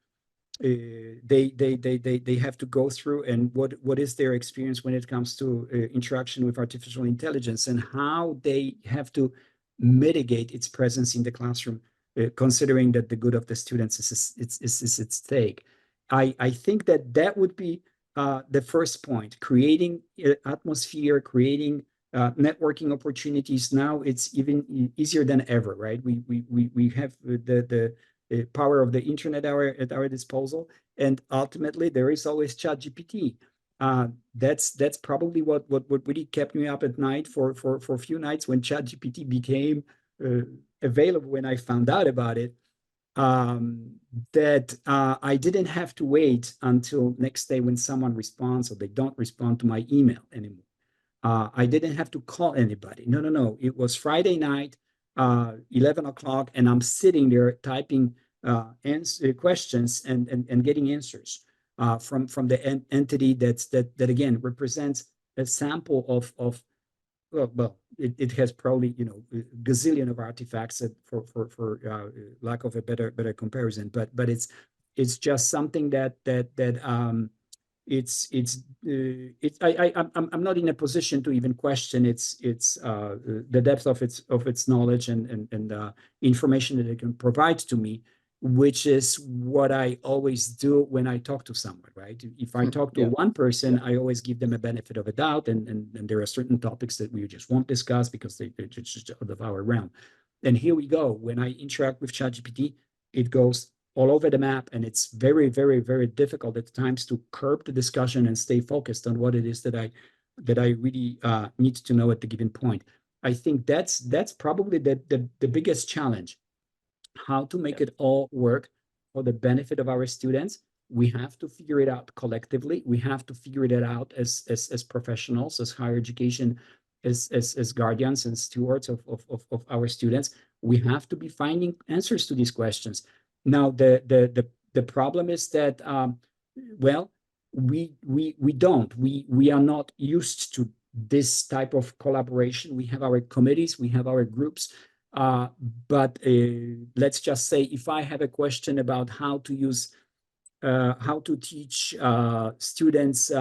to go through, and what is their experience when it comes to interaction with artificial intelligence, and how they have to mitigate its presence in the classroom, considering that the good of the students is at stake. I think that would be the first point: creating atmosphere, creating networking opportunities. Now it's even easier than ever, right? We have the power of the internet at our disposal, and ultimately there is always ChatGPT. That's probably what really kept me up at night for a few nights when ChatGPT became available. When I found out about it, that I didn't have to wait until next day when someone responds or they don't respond to my email anymore. I didn't have to call anybody. No. It was Friday night, 11 o'clock, and I'm sitting there typing questions and getting answers from the entity that again represents a sample of well, it has probably a gazillion of artifacts for lack of a better comparison, but it's just something that I'm not in a position to even question the depth of its knowledge and information that it can provide to me, which is what I always do when I talk to someone, right? If I talk to Yeah. one person, Yeah. I always give them a benefit of a doubt, and there are certain topics that we just won't discuss because they're just out of our realm. And here we go. When I interact with ChatGPT, it goes all over the map, and it's very, very, very difficult at times to curb the discussion and stay focused on what it is that I really need to know at the given point. I think that's probably the biggest challenge, how to make Yeah. it all work for the benefit of our students. We have to figure it out collectively. We have to figure it out as professionals, as higher education, as guardians and stewards of our students. We have to be finding answers to these questions. Now, the problem is that, well, we don't. We are not used to this type of collaboration. We have our committees, we have our groups, but let's just say if I have a question about how to teach students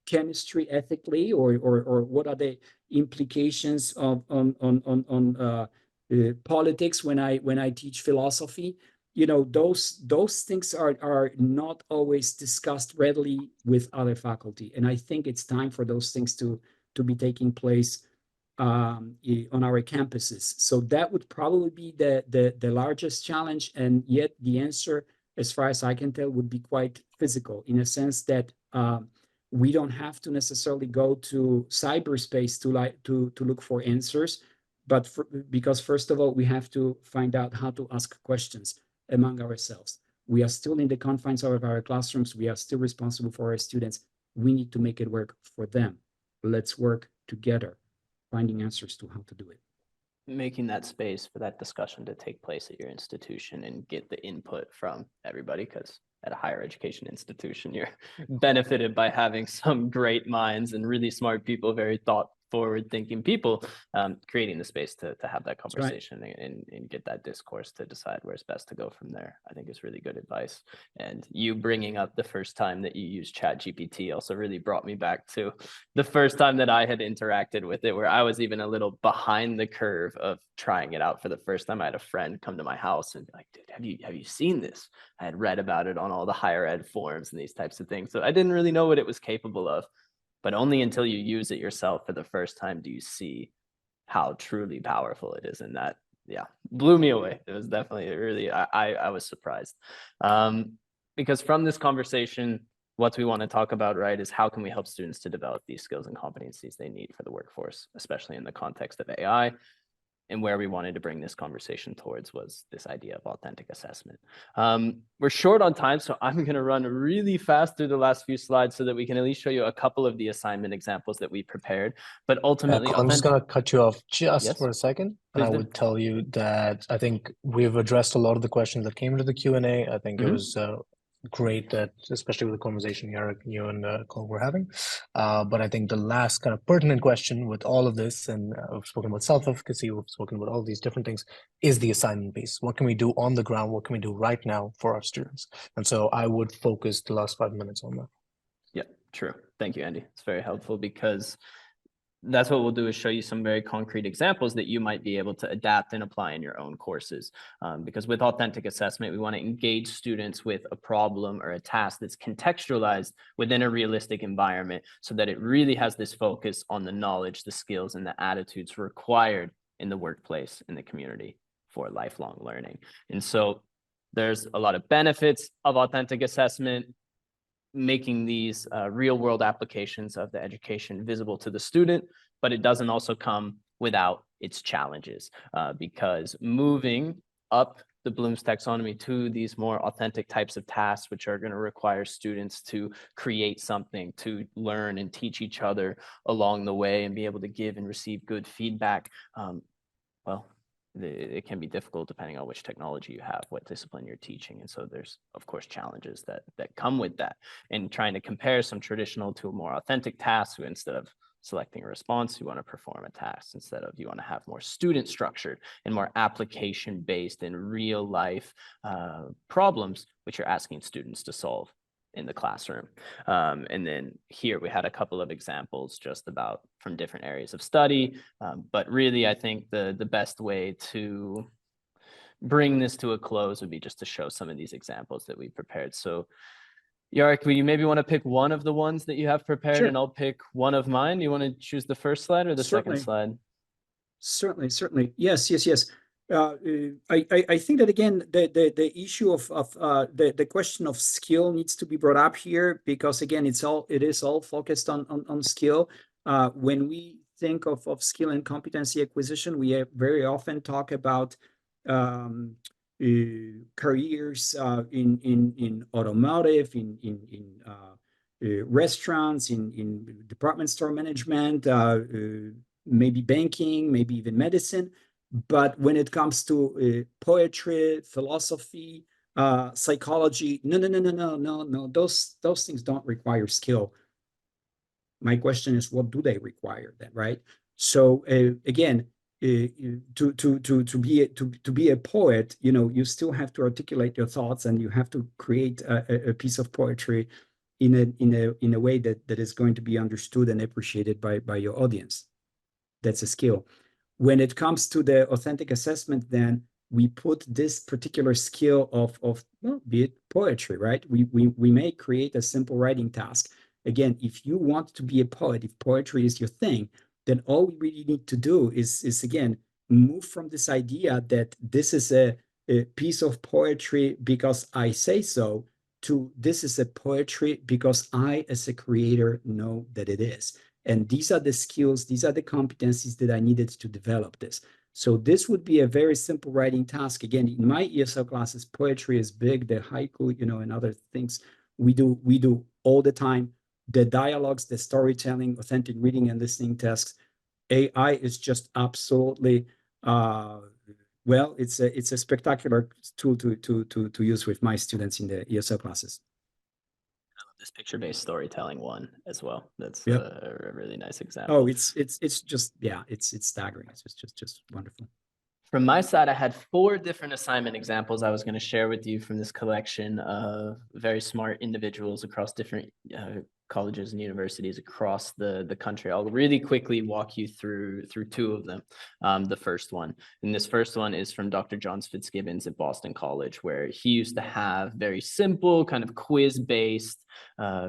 chemistry ethically, or what are the implications of on politics when I teach philosophy, those things are not always discussed readily with other faculty, and I think it's time for those things to be taking place on our campuses. So that would probably be the largest challenge, and yet the answer, as far as I can tell, would be quite physical, in a sense that we don't have to necessarily go to cyberspace to look for answers, but because first of all, we have to find out how to ask questions among ourselves. We are still in the confines of our classrooms. We are still responsible for our students. We need to make it work for them. Let's work together, finding answers to how to do it. Making that space for that discussion to take place at your institution and get the input from everybody, because at a higher education institution, you're benefited by having some great minds and really smart people, very thought forward thinking people, creating the space to have that conversation, right, and get that discourse to decide where's best to go from there. I think it's really good advice. And you bringing up the first time that you used ChatGPT also really brought me back to the first time that I had interacted with it, where I was even a little behind the curve of trying it out for the first time. I had a friend come to my house and be like, dude, have you seen this? I had read about it on all the higher ed forums and these types of things. So I didn't really know what it was capable of. But only until you use it yourself for the first time do you see how truly powerful it is. And that, yeah, blew me away. It was definitely really, I was surprised. Because from this conversation, what we want to talk about, right, is how can we help students to develop these skills and competencies they need for the workforce, especially in the context of AI. And where we wanted to bring this conversation towards was this idea of authentic assessment. We're short on time, so I'm going to run really fast through the last few slides so that we can at least show you a couple of the assignment examples that we prepared. But ultimately, I'm just going to cut you off just for a second. And I would tell you that I think we've addressed a lot of the questions that came into the Q&A. I think it was great that, especially with the conversation you and Cole were having. But I think the last kind of pertinent question with all of this, and we've spoken about self-efficacy, we've spoken about all these different things, is the assignment piece. What can we do on the ground? What can we do right now for our students? And so I would focus the last 5 minutes on that. Yeah, true. Thank you, Andy. It's very helpful, because that's what we'll do, is show you some very concrete examples that you might be able to adapt and apply in your own courses. Because with authentic assessment, we want to engage students with a problem or a task that's contextualized within a realistic environment, so that it really has this focus on the knowledge, the skills, and the attitudes required in the workplace, in the community, for lifelong learning. And so there's a lot of benefits of authentic assessment, making these real world applications of the education visible to the student, but it doesn't also come without its challenges, because moving up the Bloom's taxonomy to these more authentic types of tasks, which are going to require students to create something, to learn and teach each other along the way, and be able to give and receive good feedback, well, it can be difficult depending on which technology you have, what discipline you're teaching. And so there's, of course, challenges that come with that. And trying to compare some traditional to a more authentic task, instead of selecting a response, you want to perform a task. Instead of, you want to have more student structured and more application based and real life problems, which you're asking students to solve in the classroom. And then here we had a couple of examples just about from different areas of study. But really, I think the best way to bring this to a close would be just to show some of these examples that we prepared. So Yarek, you maybe want to pick one of the ones that you have prepared, Sure. and I'll pick one of mine. You want to choose the first slide or the second slide? Certainly. Yes. I think that again, the issue of the question of skill needs to be brought up here, because again, it is all focused on skill. When we think of skill and competency acquisition, we very often talk about careers in automotive, in restaurants, in department store management, maybe banking, maybe even medicine. But when it comes to poetry, philosophy, psychology, no, those things don't require skill. My question is, what do they require then, right? So again, to be a poet, you still have to articulate your thoughts, and you have to create a piece of poetry in a way that is going to be understood and appreciated by your audience. That's a skill. When it comes to the authentic assessment, then we put this particular skill of well, be it poetry, right? We may create a simple writing task. Again, if you want to be a poet, if poetry is your thing, then all we really need to do is again, move from this idea that this is a piece of poetry because I say so, to this is a poetry because I, as a creator, know that it is. And these are the skills, these are the competencies that I needed to develop this. So this would be a very simple writing task. Again, in my ESL classes, poetry is big, the haiku, and other things we do all the time. The dialogues, the storytelling, authentic reading and listening tasks. AI is just absolutely, well, it's a spectacular tool to use with my students in the ESL classes. This picture-based storytelling one as well. That's yep. a really nice example. Oh, it's just, yeah, it's staggering. It's just wonderful. From my side, I had 4 different assignment examples I was going to share with you from this collection of very smart individuals across different colleges and universities across the country. I'll really quickly walk you through 2 of them. The first one, and this first one is from Dr. John Fitzgibbons at Boston College, where he used to have very simple kind of quiz-based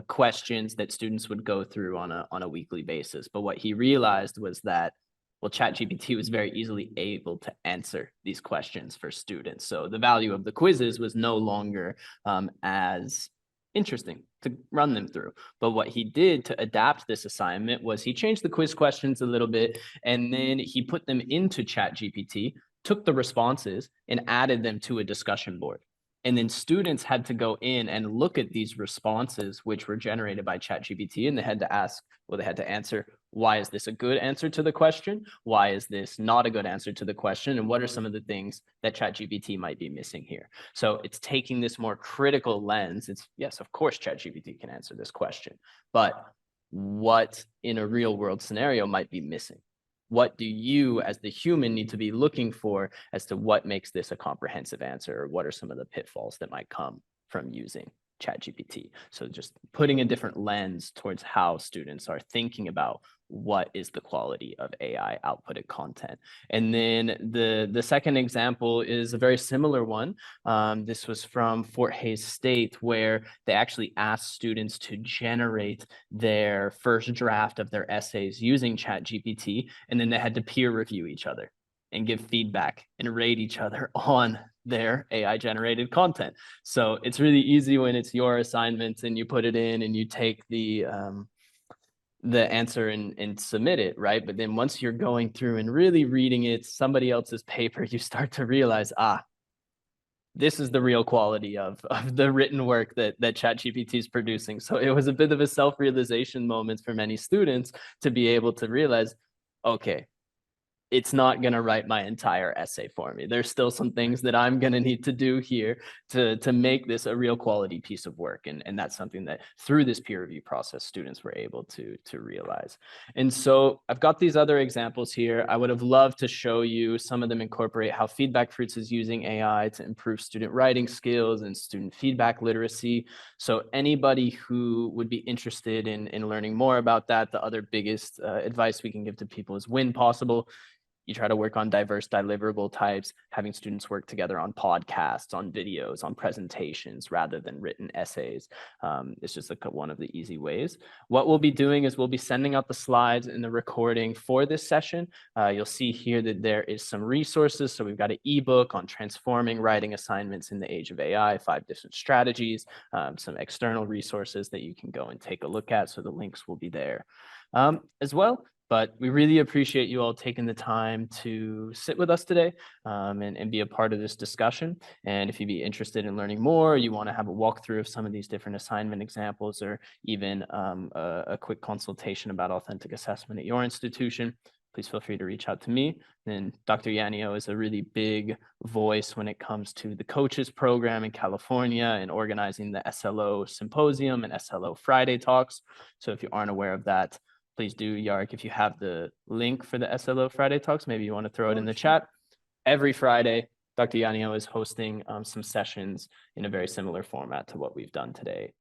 questions that students would go through on a weekly basis. But what he realized was that, well, ChatGPT was very easily able to answer these questions for students. So the value of the quizzes was no longer as interesting to run them through. But what he did to adapt this assignment was he changed the quiz questions a little bit, and then he put them into ChatGPT, took the responses, and added them to a discussion board. And then students had to go in and look at these responses, which were generated by ChatGPT, and they had to answer, why is this a good answer to the question? Why is this not a good answer to the question? And what are some of the things that ChatGPT might be missing here? So it's taking this more critical lens. It's, yes, of course, ChatGPT can answer this question, but what in a real world scenario might be missing? What do you as the human need to be looking for as to what makes this a comprehensive answer, or what are some of the pitfalls that might come from using ChatGPT? So just putting a different lens towards how students are thinking about what is the quality of AI outputted content. And then the second example is a very similar one. This was from Fort Hays State, where they actually asked students to generate their first draft of their essays using ChatGPT, and then they had to peer review each other and give feedback and rate each other on their AI generated content. So it's really easy when it's your assignment and you put it in and you take the answer and submit it, right? But then once you're going through and really reading it, somebody else's paper, you start to realize, this is the real quality of the written work that ChatGPT is producing. So it was a bit of a self-realization moment for many students to be able to realize, okay, it's not going to write my entire essay for me. There's still some things that I'm going to need to do here to make this a real quality piece of work. And that's something that through this peer review process, students were able to realize. And so I've got these other examples here. I would have loved to show you. Some of them incorporate how FeedbackFruits is using AI to improve student writing skills and student feedback literacy. So anybody who would be interested in learning more about that, the other biggest advice we can give to people is when possible, you try to work on diverse deliverable types, having students work together on podcasts, on videos, on presentations, rather than written essays. It's just like one of the easy ways. What we'll be doing is we'll be sending out the slides in the recording for this session. You'll see here that there is some resources. So we've got an ebook on transforming writing assignments in the age of AI, 5 different strategies, some external resources that you can go and take a look at. So the links will be there as well. But we really appreciate you all taking the time to sit with us today and be a part of this discussion. And if you'd be interested in learning more, you want to have a walkthrough of some of these different assignment examples, or even a quick consultation about authentic assessment at your institution, please feel free to reach out to me. And Dr. Yanio is a really big voice when it comes to the coaches program in California and organizing the SLO Symposium and SLO Friday talks. So if you aren't aware of that, please do, Yark, if you have the link for the SLO Friday talks, maybe you want to throw it in the chat. Every Friday, Dr. Yanio is hosting some sessions in a very similar format to what we've done today